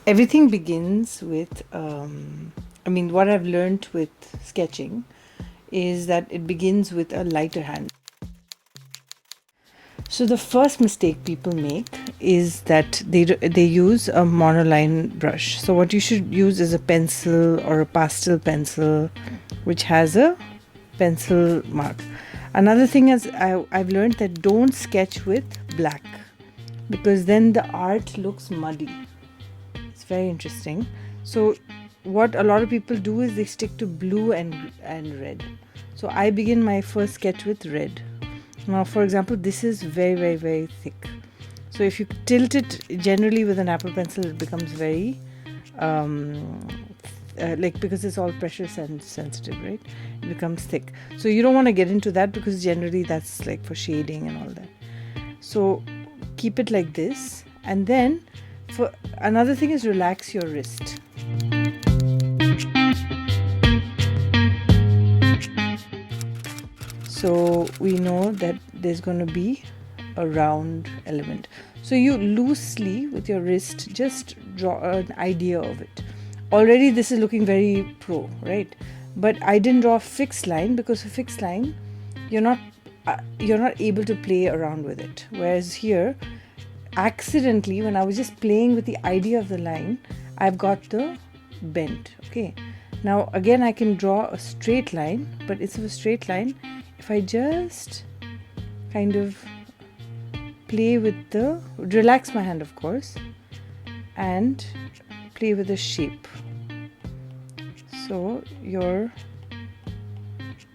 everything begins with, what I've learned with sketching is that it begins with a lighter hand. So the first mistake people make is that they use a monoline brush. So what you should use is a pencil or a pastel pencil which has a pencil mark. Another thing is I've learned that don't sketch with black, because then the art looks muddy. It's very interesting. So what a lot of people do is they stick to blue and red. So I begin my first sketch with red. Now, for example, this is very, very, very thick. So if you tilt it generally with an Apple pencil, it becomes very, because it's all pressure sensitive, right? It becomes thick. So you don't want to get into that, because generally that's like for shading and all that. So keep it like this. And then for another thing is relax your wrist. So we know that there's going to be a round element. So you loosely with your wrist just draw an idea of it. Already this is looking very pro, right? But I didn't draw a fixed line, because a fixed line you're not able to play around with it. Whereas here, accidentally, when I was just playing with the idea of the line, I've got the bend. Okay. Now again, I can draw a straight line, but instead of a straight line, if I just kind of play with relax my hand, of course, and play with the shape. So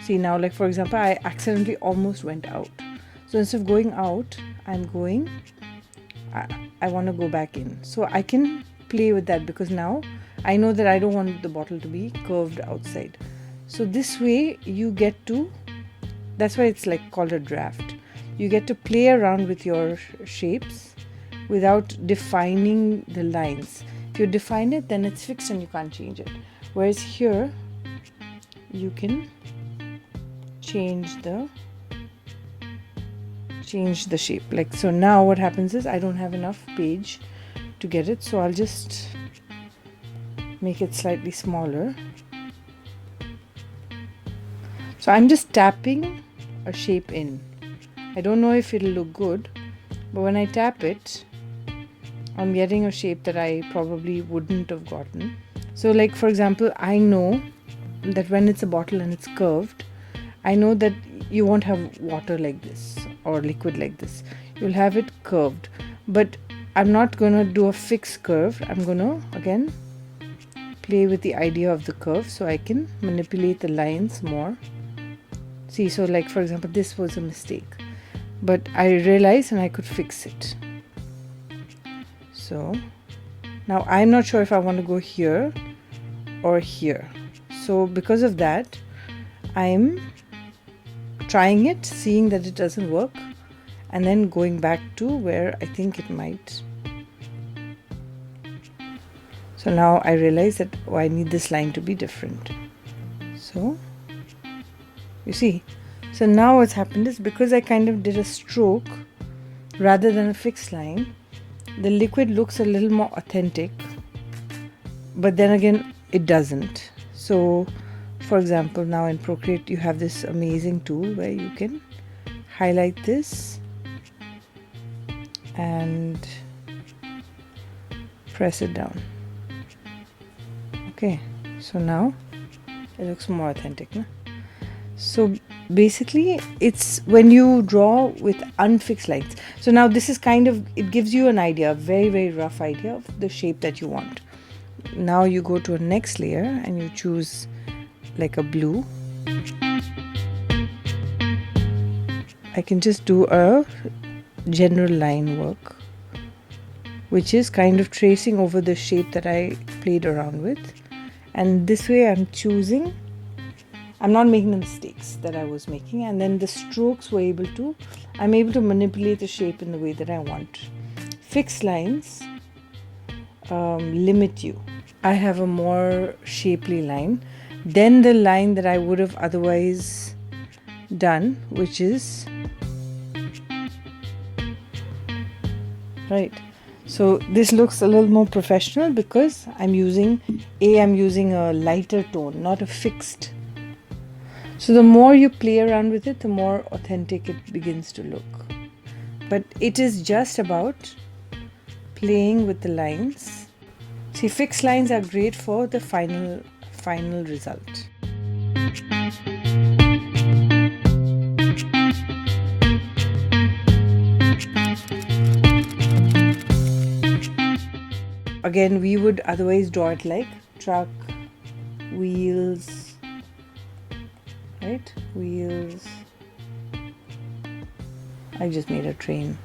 see now, like for example, I accidentally almost went out. So instead of going out, I want to go back in. So I can play with that, because now I know that I don't want the bottle to be curved outside. So this way you get to, that's why it's like called a draft. You get to play around with your shapes without defining the lines. If you define it, then it's fixed and you can't change it. Whereas here, you can change the shape. Like, so now what happens is I don't have enough page to get it. So I'll just make it slightly smaller. So I'm just tapping a shape in. I don't know if it'll look good, but when I tap it, I'm getting a shape that I probably wouldn't have gotten. So like for example, I know that when it's a bottle and it's curved, I know that you won't have water like this or liquid like this. You'll have it curved. But I'm not going to do a fixed curve. I'm going to again play with the idea of the curve, so I can manipulate the lines more. See, so like for example, this was a mistake, but I realized and I could fix it. So now I'm not sure if I want to go here or here. So because of that, I'm trying it, seeing that it doesn't work, and then going back to where I think it might. So now I realize that I need this line to be different. So you see, so now what's happened is, because I kind of did a stroke rather than a fixed line, the liquid looks a little more authentic, but then again it doesn't. So for example, now in Procreate you have this amazing tool where you can highlight this and press it down. Okay, so now it looks more authentic, no? So basically it's when you draw with unfixed lines. So now this is kind of, it gives you an idea, a very, very rough idea of the shape that you want. Now you go to a next layer and you choose like a blue. I can just do a general line work, which is kind of tracing over the shape that I played around with. And this way I'm not making the mistakes that I was making, and then the strokes I'm able to manipulate the shape in the way that I want. Fixed lines limit you. I have a more shapely line than the line that I would have otherwise done, which is right. So this looks a little more professional because I'm using a lighter tone, not a fixed. So the more you play around with it, the more authentic it begins to look. But it is just about playing with the lines. See, fixed lines are great for the final result. Again, we would otherwise draw it like truck, wheels, right? Wheels. I just made a train.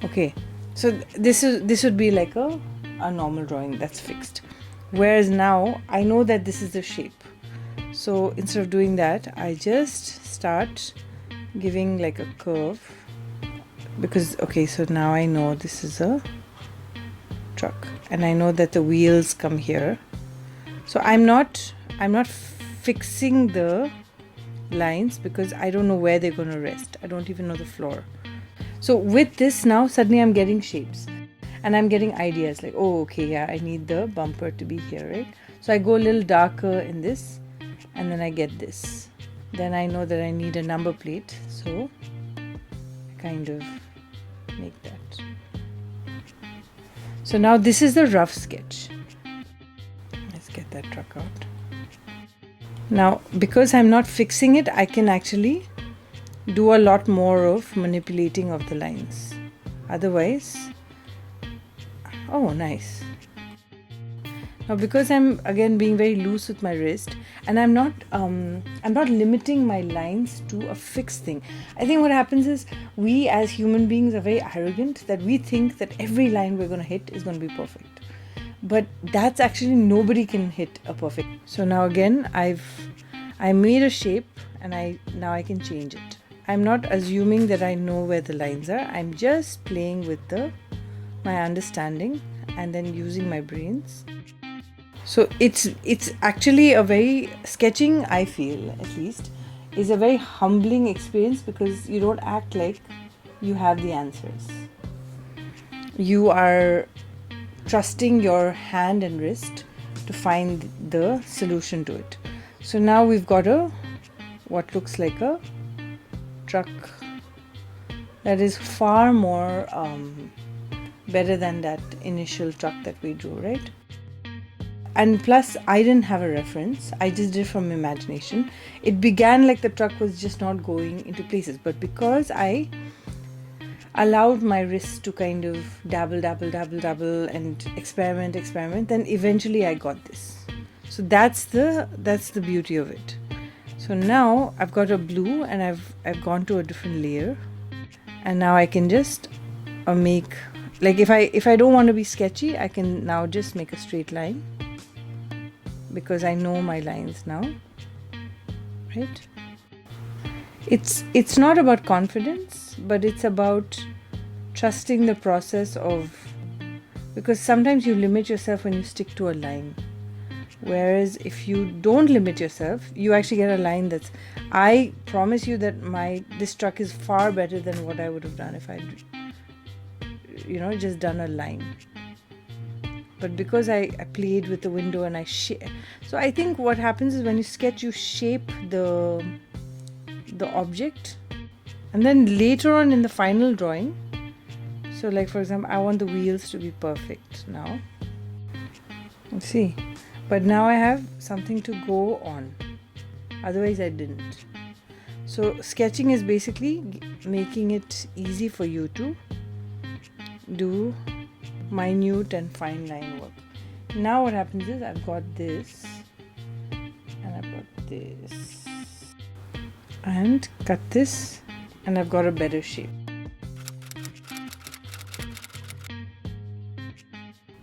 Okay, so this would be like a normal drawing that's fixed. Whereas now I know that this is the shape. So instead of doing that, I just start giving like a curve because okay, so now I know this is a truck and I know that the wheels come here. So I'm not fixing the lines because I don't know where they're going to rest. I don't even know the floor. So with this now suddenly I'm getting shapes and I'm getting ideas like, oh okay, yeah, I need the bumper to be here, right? So I go a little darker in this and then I get this. Then I know that I need a number plate, so I kind of make that. So now this is the rough sketch. Let's get that truck out. Now because I'm not fixing it, I can actually do a lot more of manipulating of the lines. Otherwise, oh nice. Now because I'm again being very loose with my wrist and I'm not limiting my lines to a fixed thing. I think what happens is we as human beings are very arrogant that we think that every line we're going to hit is going to be perfect. But that's actually nobody can hit a perfect. So now again I made a shape and now I can change it. I'm not assuming that I know where the lines are. I'm just playing with my understanding and then using my brains. So it's actually a very sketching, I feel at least, is a very humbling experience because you don't act like you have the answers. You are trusting your hand and wrist to find the solution to it. So now we've got what looks like a truck that is far more better than that initial truck that we drew, right? And plus I didn't have a reference, I just did from imagination. It began like the truck was just not going into places, but because I allowed my wrist to kind of dabble and experiment, then eventually I got this. So that's the beauty of it. So now I've got a blue and I've gone to a different layer, and now I can just make, like if I don't want to be sketchy, I can now just make a straight line because I know my lines now, right? It's not about confidence, but it's about trusting the process of, because sometimes you limit yourself when you stick to a line. Whereas if you don't limit yourself, you actually get a line that's, I promise you that this truck is far better than what I would have done if I'd just done a line. But because I played with the window and so I think what happens is when you sketch, you shape the object, and then later on in the final drawing, so like for example, I want the wheels to be perfect now. Let's see. But now I have something to go on. Otherwise I didn't. So sketching is basically making it easy for you to do minute and fine line work. Now what happens is I've got this and I've got this and cut this and I've got a better shape.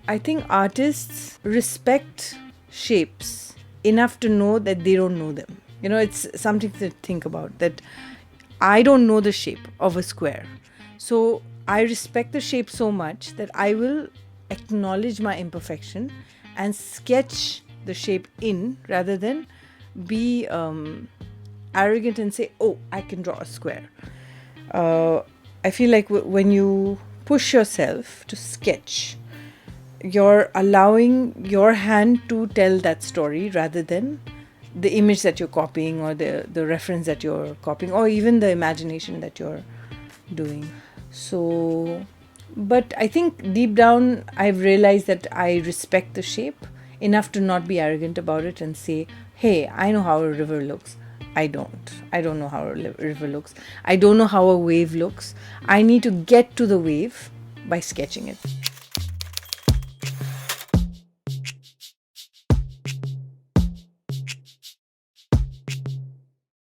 I think artists respect shapes enough to know that they don't know them. It's something to think about, that I don't know the shape of a square. So I respect the shape so much that I will acknowledge my imperfection and sketch the shape in rather than be arrogant and say, oh, I can draw a square. I feel like when you push yourself to sketch, you're allowing your hand to tell that story rather than the image that you're copying, or the reference that you're copying, or even the imagination that you're doing. So, but I think deep down I've realized that I respect the shape enough to not be arrogant about it and say, hey, I know how a river looks. I don't know how a river looks. I don't know how a wave looks. I need to get to the wave by sketching it.